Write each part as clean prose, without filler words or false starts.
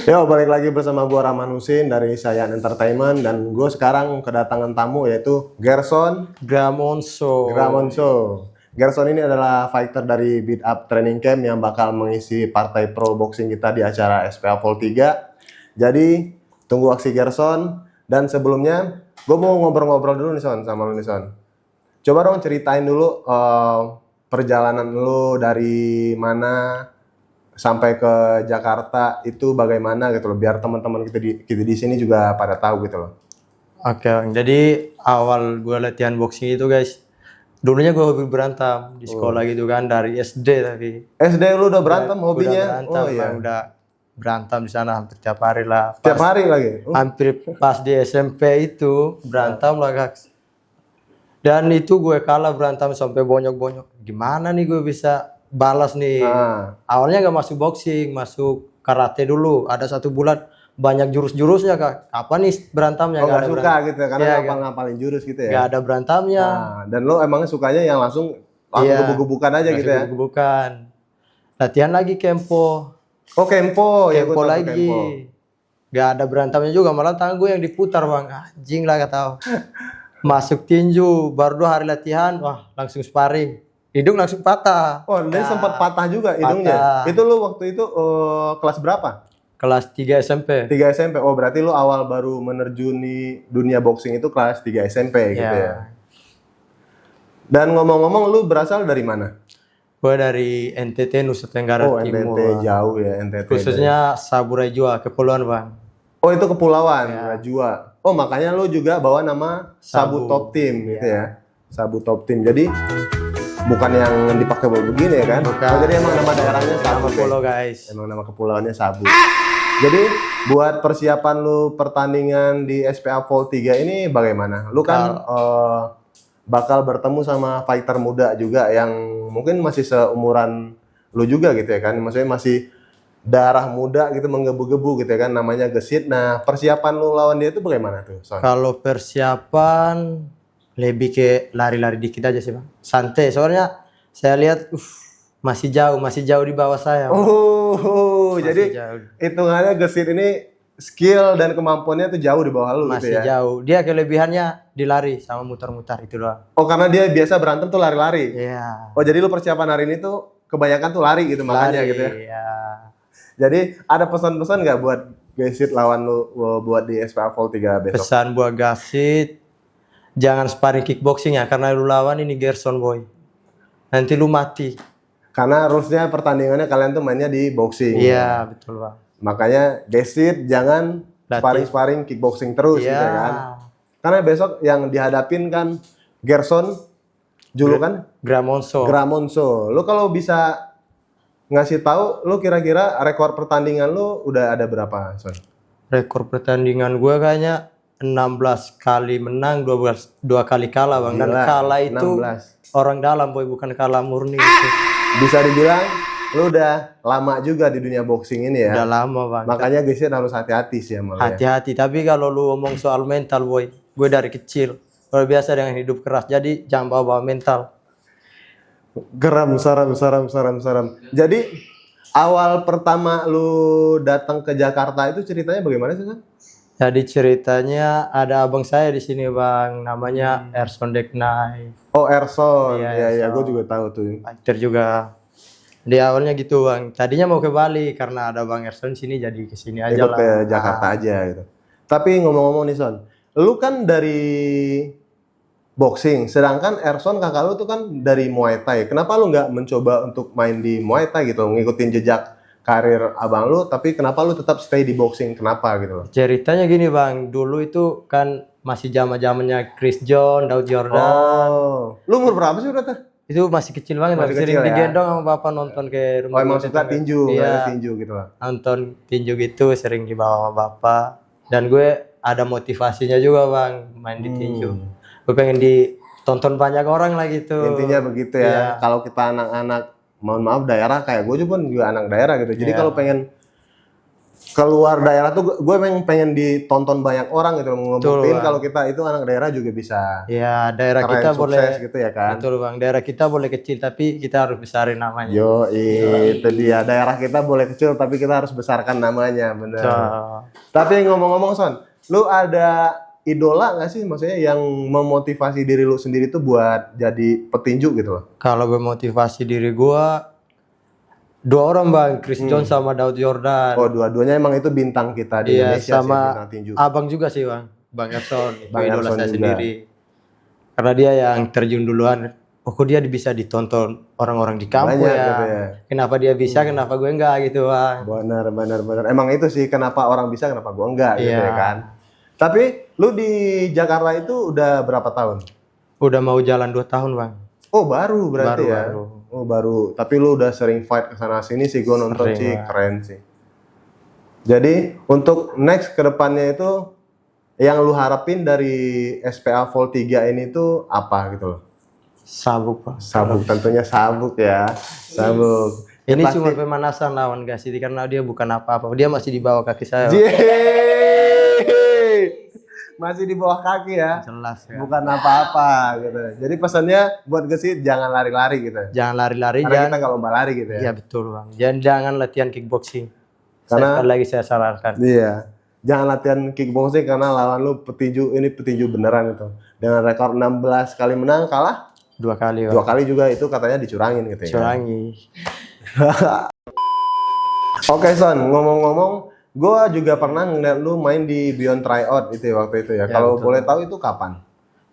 Yo, balik lagi bersama gua Rahman Husin dari Sayan Entertainment dan gue sekarang kedatangan tamu yaitu Gerson Gramonso. Gerson ini adalah fighter dari Beat Up Training Camp yang bakal mengisi partai pro boxing kita di acara SPA Vol 3. Jadi, tunggu aksi Gerson. Dan sebelumnya, gue mau ngobrol-ngobrol dulu nih Son sama lu nih Son. Coba dong ceritain dulu perjalanan lu dari mana sampai ke Jakarta itu bagaimana gitu loh, biar teman-teman kita di sini juga pada tahu gitu loh. Oke, jadi awal gue latihan boxing itu guys, dulunya gue hobi berantem di sekolah gitu kan, dari SD tapi. SD lu udah berantem hobinya? Udah berantem, udah berantem di sana hampir tiap hari lah. Tiap hari lagi? Hampir pas di SMP itu berantem lah guys. Dan itu gue kalah berantem sampai bonyok-bonyok. Gimana nih gue bisa balas nih? Awalnya nggak masuk boxing, masuk karate dulu. Ada 1 bulan banyak jurus-jurusnya kak. Apa nih berantamnya? Oh, gak suka gitu ya, karena ngapal-ngapalin jurus gitu ya? Gak ada berantamnya. Dan lo emangnya sukanya yang langsung gebuk-gebukan aja gitu ya? Gebuk-gebukan. Latihan lagi kempo. Oh kempo, ya kempo lagi. Kempo. Gak ada berantamnya juga, malah tangan gue yang diputar bang. Anjing lah gak tau. Masuk tinju, baru 2 hari latihan, wah langsung sparring. Hidung langsung patah. Oh, dia sempat patah juga hidungnya. Itu lu waktu itu kelas berapa? Kelas 3 SMP. 3 SMP. Oh, berarti lu awal baru menerjuni dunia boxing itu kelas 3 SMP gitu ya. Dan ngomong-ngomong lu berasal dari mana? Gue dari NTT, Nusa Tenggara Timur. NTT jauh ya, NTT. Khususnya Saburai Jua, kepulauan bang. Oh, itu kepulauan, Jua. Oh, makanya lu juga bawa nama Sabu Top Team gitu ya. Sabu Top Team. Jadi bukan yang dipakai begini ya kan? Bukan. Oh, jadi emang nama daerahnya Sabu. Nama pulau guys. Emang nama kepulauannya Sabu. Jadi buat persiapan lu pertandingan di SPA Vol 3 ini bagaimana? Lu kan bakal bertemu sama fighter muda juga yang mungkin masih seumuran lu juga gitu ya kan? Maksudnya masih darah muda gitu, menggebu-gebu gitu ya kan, namanya Gesit. Nah, persiapan lu lawan dia itu bagaimana tuh, Son? Kalau persiapan lebih ke lari-lari dikit aja sih bang, santai. Soalnya saya lihat masih jauh di bawah saya. Jadi hitungannya Gesit ini skill dan kemampuannya tuh jauh di bawah lu masih gitu ya? Jauh. Dia kelebihannya di lari sama muter-muter itu doang. Oh, karena dia biasa berantem tuh lari-lari? Iya. Oh, jadi lu persiapan hari ini tuh kebanyakan tuh lari gitu makanya gitu ya? Iya. Jadi ada pesan-pesan nggak buat Gesit lawan lu buat di SPA Vol 3 besok? Pesan buat Gesit, jangan sparring kickboxing ya, karena lu lawan ini Gerson boy. Nanti lu mati. Karena rulesnya pertandingannya kalian tuh mainnya di boxing. Iya, betul bang. Makanya Gesit jangan sparring kickboxing terus gitu kan. Karena besok yang dihadapin kan Gerson, julukan Gramonso. Lu kalau bisa ngasih tahu, lu kira-kira rekor pertandingan lu udah ada berapa, Son? Rekor pertandingan gue kayaknya 16 kali menang, 2 kali kalah bang. Dan kalah itu 16. Orang dalam boy, bukan kalah murni itu. Bisa dibilang lu udah lama juga di dunia boxing ini ya. Udah lama bang. Makanya Gesit harus hati-hati sih malah. Hati-hati, tapi kalau lu ngomong soal mental boy, gue dari kecil luar biasa dengan hidup keras, jadi jangan bawa mental. Geram, saram. Jadi awal pertama lu datang ke Jakarta itu ceritanya bagaimana sih, San? Jadi ceritanya ada abang saya di sini bang, namanya Erson Deknai. Oh Erson, iya, gue juga tahu tuh. Fighter juga. Di awalnya gitu bang, tadinya mau ke Bali karena ada bang Erson sini, jadi ke sini aja lah. Ke Jakarta aja gitu. Tapi ngomong-ngomong nih Son, lu kan dari boxing, sedangkan Erson kakak lu tuh kan dari Muay Thai. Kenapa lu nggak mencoba untuk main di Muay Thai gitu, ngikutin jejak karir abang lu, tapi kenapa lu tetap stay di boxing? Kenapa gitu loh? Ceritanya gini bang, dulu itu kan masih zamannya Chris John, Daud Jordan. Oh, lu umur berapa sih berarti? Itu masih kecil banget, masih sering digendong sama bapak nonton ke rumah. Oh emang suka tinju, tinju gitu lah. Nonton tinju gitu, sering dibawa sama bapak. Dan gue ada motivasinya juga bang, main di tinju. Gue pengen ditonton banyak orang lah gitu. Intinya begitu ya. Kalau kita anak-anak, mohon maaf daerah kayak gue juga anak daerah gitu. Jadi kalau pengen keluar daerah tuh gue memang pengen ditonton banyak orang gitu, ngebuktiin Bang. kalau kita itu anak daerah juga bisa Ya, daerah keren, kita boleh sukses gitu ya kan. betul Bang. Daerah kita boleh kecil tapi kita harus besarin namanya. Yo, itu dia. Daerah kita boleh kecil tapi kita harus besarkan namanya, bener. So, Tapi ngomong-ngomong Son, lu ada idola nggak sih, maksudnya yang memotivasi diri lu sendiri tuh buat jadi petinju gitu loh? kalau memotivasi diri gua dua orang Bang, Chris John sama Daud Jordan. Oh, dua-duanya emang itu bintang kita di Iya, Indonesia sih, sama bintang tinju. abang juga sih Bang, Bang Erson, itu Bang idola Erson saya juga. sendiri. Karena dia yang terjun duluan. Oh, kok dia bisa ditonton orang-orang di kampung Banyak ya? gitu ya. Kenapa dia bisa, kenapa gue enggak gitu Bang? Benar. Emang itu sih kenapa orang bisa, kenapa gua enggak gitu Iya. ya kan. Tapi lu di Jakarta itu udah berapa tahun? Udah mau jalan 2 tahun Bang. Oh, baru berarti Baru, ya. baru. Oh, baru. Tapi lu udah sering fight ke sana sini sih, gua nonton Sering, sih, Bang. keren sih. Jadi, untuk next ke depannya itu yang lu harapin dari SPA Vol 3 ini tuh apa gitu loh? Sabuk Bang. Sabuk, tentunya sabuk ya. Sabuk. Ini Pasti- cuma pemanasan lawan Gasidi karena dia bukan apa-apa. Dia masih di bawah kaki saya. Bang. Yeay! Masih di bawah kaki ya. Jelas ya. Bukan apa-apa gitu. Jadi pesannya buat Gesit jangan lari-lari gitu. Jangan lari-lari, Karena kita jangan. nggak lomba lari gitu ya. Iya betul Bang. Jangan latihan kickboxing. Karena- Sekali lagi saya sarankan. Iya. Jangan latihan kickboxing karena lawan lu petinju, ini petinju beneran itu. Dengan rekor 16 kali menang, kalah 2 kali 2 Bang. kali juga itu katanya dicurangin gitu ya. Curangi. Oke Son, ngomong-ngomong, gue juga pernah ngeliat lu main di Beyond Tryout itu ya, waktu itu ya. Ya, Kalau betul. boleh tahu itu kapan?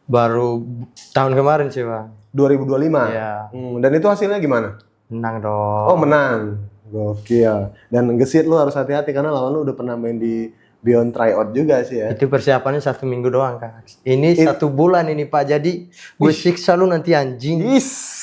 Baru tahun kemarin sih Bang. 2025. Iya. Dan itu hasilnya gimana? Menang dong. Oh, menang. Gokil. Dan Gesit lu harus hati-hati karena lawan lu udah pernah main di Beyond Tryout juga sih ya. Itu persiapannya 1 minggu doang Kak. Ini 1 bulan ini Pak. Jadi gue siksa lu nanti anjing. Is.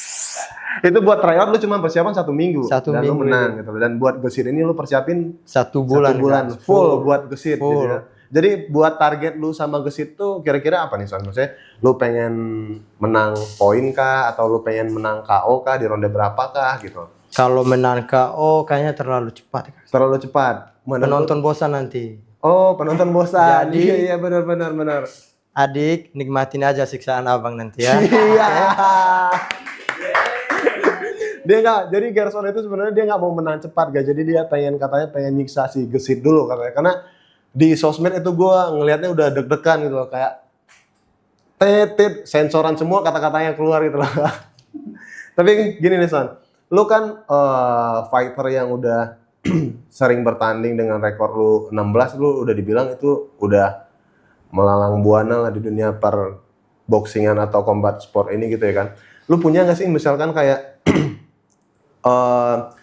Itu buat tryout lu cuma persiapan 1 minggu. 1 dan lu minggu, menang gitu. Dan buat Gesit ini lu persiapin 1 bulan. 1 bulan Kak. full buat Gesit gitu Full. ya. Jadi buat target lu sama Gesit tuh kira-kira apa nih Son? Maksudnya lu pengen menang poin kah atau lu pengen menang KO kah di ronde berapa kah gitu? Kalau menang KO kayaknya terlalu cepat Kak. Terlalu cepat. Penonton bosan nanti. Oh, penonton bosan. Jadi- Iya benar. Adik, nikmatin aja siksaan abang nanti ya. Iya. Dia nggak, jadi Gerson itu sebenarnya dia nggak mau menang cepat gak. Jadi dia katanya pengen nyiksa si Gesit dulu katanya. Karena di sosmed itu gue ngelihatnya udah deg-degan gitu loh, kayak tet sensoran semua kata-katanya keluar gitu loh. Tapi gini nih Son, lu kan fighter yang udah sering bertanding dengan rekor lu 16, lu udah dibilang itu udah melalang buana lah di dunia per boxingan atau combat sport ini gitu ya kan. Lu punya nggak sih misalkan kayak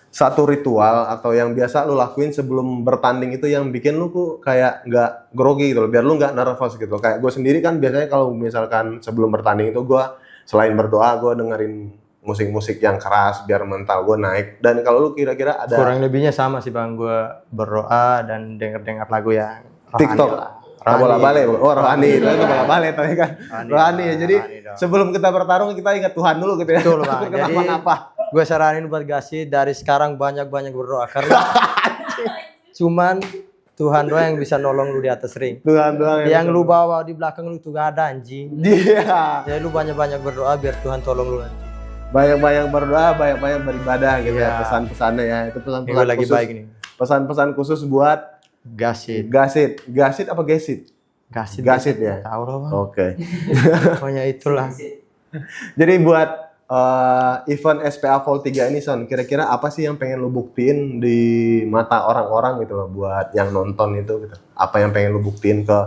satu ritual atau yang biasa lu lakuin sebelum bertanding itu yang bikin lu tuh kayak nggak grogi gitu loh, biar lu nggak nervous gitu. Kayak gue sendiri kan biasanya kalau misalkan sebelum bertanding itu gue selain berdoa gue dengerin musik-musik yang keras biar mental gue naik. Dan kalau lu kira-kira ada Kurang lebihnya sama sih bang, gue berdoa dan denger lagu yang rohani TikTok, lah. bola balik, oh rohani, itu bola balik tadi kan, rohani ya. Jadi rohani dong. sebelum kita bertarung kita ingat Tuhan dulu gitu ya. Betul bang. Takut Jadi kenapa-napa. gue saranin buat Gasi dari sekarang banyak-banyak berdoa karena cuman Tuhan doang yang bisa nolong lu di atas ring. Tuhan doang Yang lu bawa di belakang lu tuh gak ada anjing. Iya. Jadi lu banyak-banyak berdoa biar Tuhan tolong lu nanti. Banyak-banyak berdoa, banyak-banyak beribadah gitu ya, Iya. pesan-pesannya ya. Itu Ini pesan-pesan gue lagi khusus. baik nih. Pesan-pesan khusus buat Gasit. Gasit apa Gesit? Gasit. Gasit ya? Tahu lah bang. Oke. Pokoknya itulah. Jadi buat event SPA Vol 3 ini Son, kira-kira apa sih yang pengen lu buktiin di mata orang-orang gitu loh, buat yang nonton itu gitu. Apa yang pengen lu buktiin ke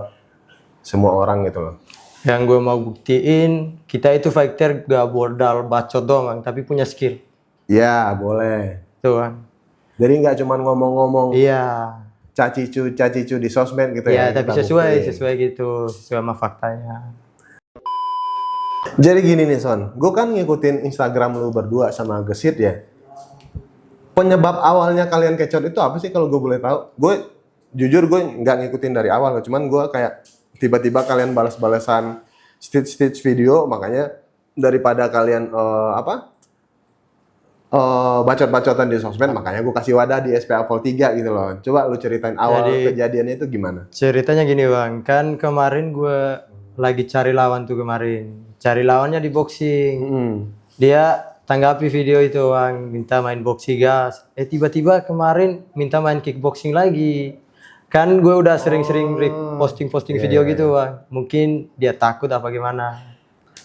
semua orang gitu loh. Yang gue mau buktiin, kita itu fighter gak modal bacot doang bang, tapi punya skill. Iya, boleh. Tuh bang. Jadi nggak cuma ngomong-ngomong Iya. cacicu di sosmed gitu ya. Iya, tapi kita buktiin. sesuai gitu, sesuai sama faktanya. Jadi gini nih Son, gue kan ngikutin Instagram lu berdua sama Gesit ya. Penyebab awalnya kalian kecot itu apa sih kalau gue boleh tahu? Gue jujur gue nggak ngikutin dari awal, cuman gue kayak tiba-tiba kalian balas-balasan stitch video, makanya daripada kalian bacot-bacotan di sosmed, makanya gue kasih wadah di SPA Vol 3 gitu loh. Coba lu ceritain awal kejadiannya itu gimana? Ceritanya gini bang, kan kemarin gue lagi cari lawan tuh kemarin. Cari lawannya di boxing. Dia tanggapi video itu bang, minta main boxing gas. Tiba-tiba kemarin minta main kickboxing lagi. Kan gue udah sering-sering posting video gitu bang. Mungkin dia takut apa gimana.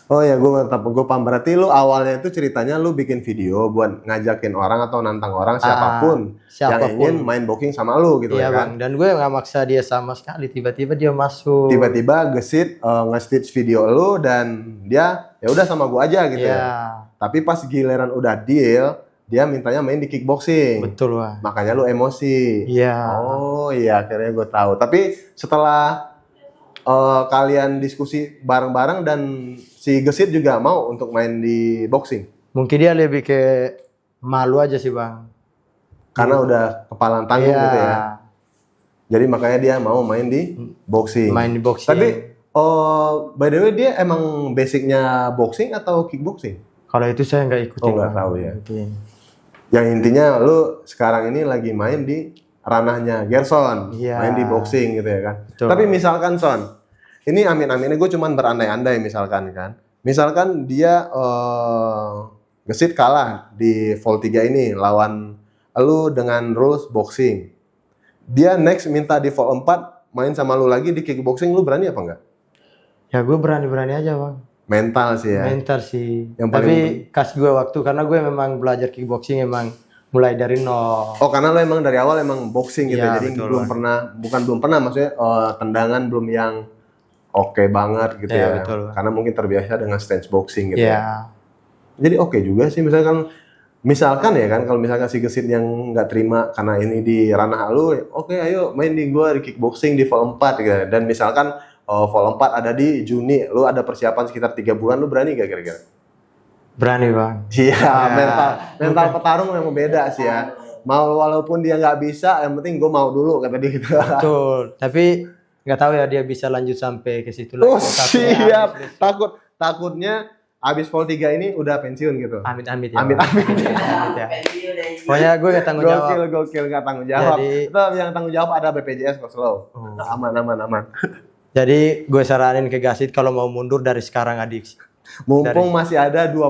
Oh ya, gue paham. Berarti lu awalnya itu ceritanya lu bikin video buat ngajakin orang atau nantang orang siapapun yang ingin main boxing sama lu gitu iya, ya kan? Bang. Dan gue nggak maksa dia sama sekali. Tiba-tiba dia masuk. Tiba-tiba Gesit nge-stitch video lu dan dia ya udah sama gue aja gitu ya. Tapi pas giliran udah deal, dia mintanya main di kickboxing. Betul bang. Makanya lu emosi. Iya. Oh iya, akhirnya gue tahu. Tapi setelah kalian diskusi bareng-bareng dan si Gesit juga mau untuk main di boxing. Mungkin dia lebih ke malu aja sih bang. Karena udah kepalang tanggung gitu ya. Jadi makanya dia mau main di boxing. Main di boxing. Tapi by the way dia emang basicnya boxing atau kickboxing? Kalau itu saya nggak ikutin. Oh nggak tahu ya. Yang intinya lu sekarang ini lagi main di ranahnya Gerson, main di boxing gitu ya kan. Betul. Tapi misalkan Son, ini amin-amin gue cuman berandai-andai misalkan kan. Misalkan dia Gesit kalah di Vol 3 ini lawan lu dengan rules boxing. Dia next minta di Vol 4 main sama lu lagi di kickboxing, lu berani apa enggak? Ya gue berani-berani aja bang. Mental sih ya. Mental sih. Tapi kasih gue waktu karena gue memang belajar kickboxing emang mulai dari nol. Oh karena lo emang dari awal emang boxing gitu ya, jadi betul, belum pernah, belum pernah maksudnya tendangan belum yang oke banget gitu ya. Betul. Karena mungkin terbiasa dengan stance boxing gitu ya. Jadi oke juga sih misalkan ya kan kalau misalkan si Gesit yang nggak terima karena ini di ranah lu, oke ayo main di gua di kickboxing di Vol 4 gitu. Dan misalkan Vol 4 ada di Juni, lu ada persiapan sekitar 3 bulan, lu berani gak kira-kira? Berani bang. Iya, mental petarung memang beda sih ya. Mau walaupun dia nggak bisa, yang penting gue mau dulu kata dia gitu. Betul. Tapi nggak tahu ya dia bisa lanjut sampai ke situ lagi. Oh siap. Takutnya abis Vol 3 ini udah pensiun gitu. Amit-amit ya. Amit-amit. Ya. Pokoknya gue nggak tanggung jawab. Gokil nggak tanggung jawab. Itu yang tanggung jawab ada BPJS kok slow. Aman. Jadi gue saranin ke Gesit kalau mau mundur dari sekarang adik. Mumpung masih ada 20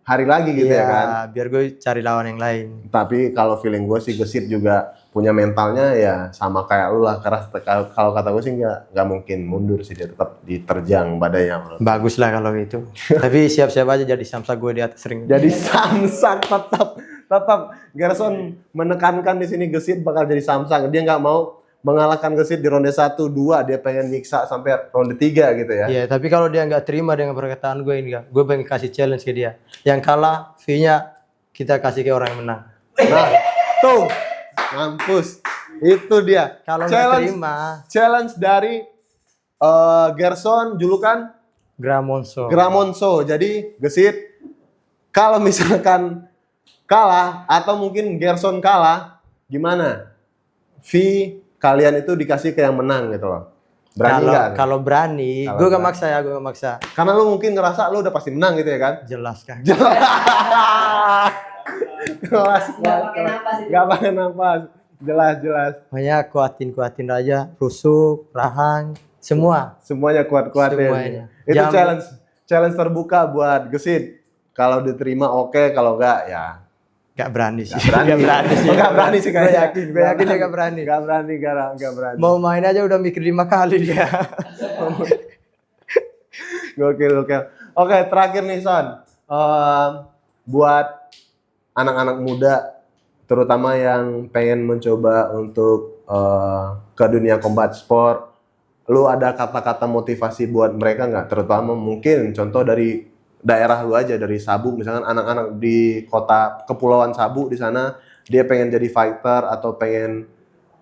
hari lagi gitu ya kan. Biar gue cari lawan yang lain. Tapi kalau feeling gue sih Gesit juga punya mentalnya ya sama kayak lu lah, keras. Kalau kata gue sih nggak mungkin mundur sih, dia tetap diterjang badannya. Bagus lah kalau gitu. Tapi siap-siap aja jadi samsak gue di atas ring. Jadi samsak tetap Gerson menekankan di sini Gesit bakal jadi samsak. Dia nggak mau mengalahkan Gesit di ronde 1, 2, dia pengen nyiksa sampai ronde 3 gitu ya. Iya, tapi kalau dia nggak terima dengan perkataan gue ini, gue pengen kasih challenge ke dia. Yang kalah, fee-nya kita kasih ke orang yang menang. Nah, tuh, mampus. Itu dia. Kalau nggak terima. Challenge dari Gerson, julukan? Gramonso. Jadi, Gesit, kalau misalkan kalah, atau mungkin Gerson kalah, gimana? Fee kalian itu dikasih ke yang menang gitu loh. Berani nggak? Kalau berani, gue gak maksa. Karena lu mungkin ngerasa lu udah pasti menang gitu ya kan? Jelas kan? Jelas. Gak pakai nafas. Jelas. Pokoknya kuatin aja, rusuk, rahang, semua. Semuanya kuat-kuatin. Itu challenge terbuka buat Gesit. Kalau diterima oke, kalau enggak ya Gak berani sih. Gak berani sih kayaknya. Gue yakin dia gak berani. Gak berani. Mau main aja udah mikir 5 kali dia. Gokil. Oke, terakhir nih Son. Buat anak-anak muda, terutama yang pengen mencoba untuk ke dunia combat sport, lu ada kata-kata motivasi buat mereka nggak? Terutama mungkin contoh dari daerah lu aja, dari Sabu misalkan, anak-anak di kota kepulauan Sabu di sana dia pengen jadi fighter atau pengen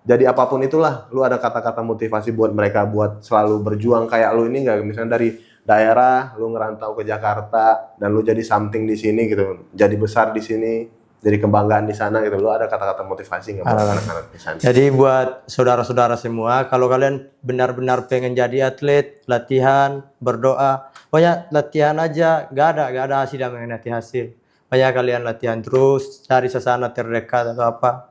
jadi apapun itulah, lu ada kata-kata motivasi buat mereka buat selalu berjuang kayak lu ini nggak? Misalnya dari daerah lu ngerantau ke Jakarta dan lu jadi something di sini gitu, jadi besar di sini, jadi kebanggaan di sana gitu. Lu ada kata-kata motivasi nggak buat anak-anak di sana? Jadi buat saudara-saudara semua, kalau kalian benar-benar pengen jadi atlet, latihan, berdoa, pokoknya latihan aja, gak ada hasil yang mengkhianati hasil. Makanya kalian latihan terus, cari sasana terdekat atau apa.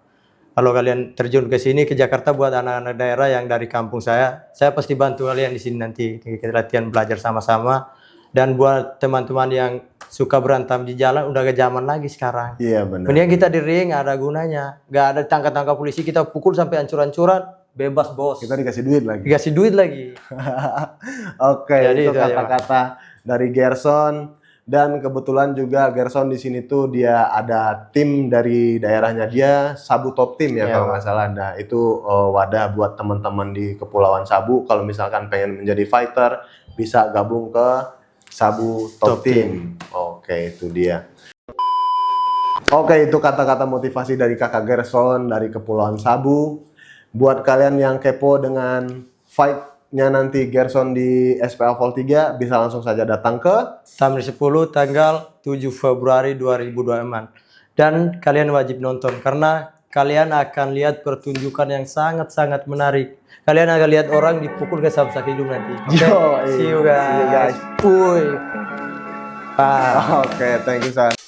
Kalau kalian terjun ke sini ke Jakarta buat anak-anak daerah yang dari kampung saya pasti bantu kalian di sini nanti. Kita latihan belajar sama-sama. Dan buat teman-teman yang suka berantem di jalan udah gak zaman lagi sekarang. Iya benar. Mending kita di ring ada gunanya. Gak ada tangkap-tangkap polisi kita pukul sampai hancur-hancuran, bebas bos. Kita dikasih duit lagi. Dikasih duit lagi. Oke, Jadi itu itu aja, kata-kata dari Gerson. Dan kebetulan juga Gerson di sini tuh dia ada tim dari daerahnya dia, Sabu Top Team ya, Ya, kalau nggak salah. Nah itu wadah buat teman-teman di Kepulauan Sabu. Kalau misalkan pengen menjadi fighter bisa gabung ke Sabu Top Team. Oke, itu dia. Oke, itu kata-kata motivasi dari kakak Gerson dari Kepulauan Sabu. Buat kalian yang kepo dengan fight-nya nanti Gerson di SPA Vol 3 bisa langsung saja datang ke Tamrin 10 tanggal 7 Februari 2024. Dan kalian wajib nonton karena kalian akan lihat pertunjukan yang sangat-sangat menarik. Kalian akan lihat orang dipukul ke samsak hidung nanti. Oke, Yo, see you see you guys. guys. Uy. Bye. Oke, thank you San.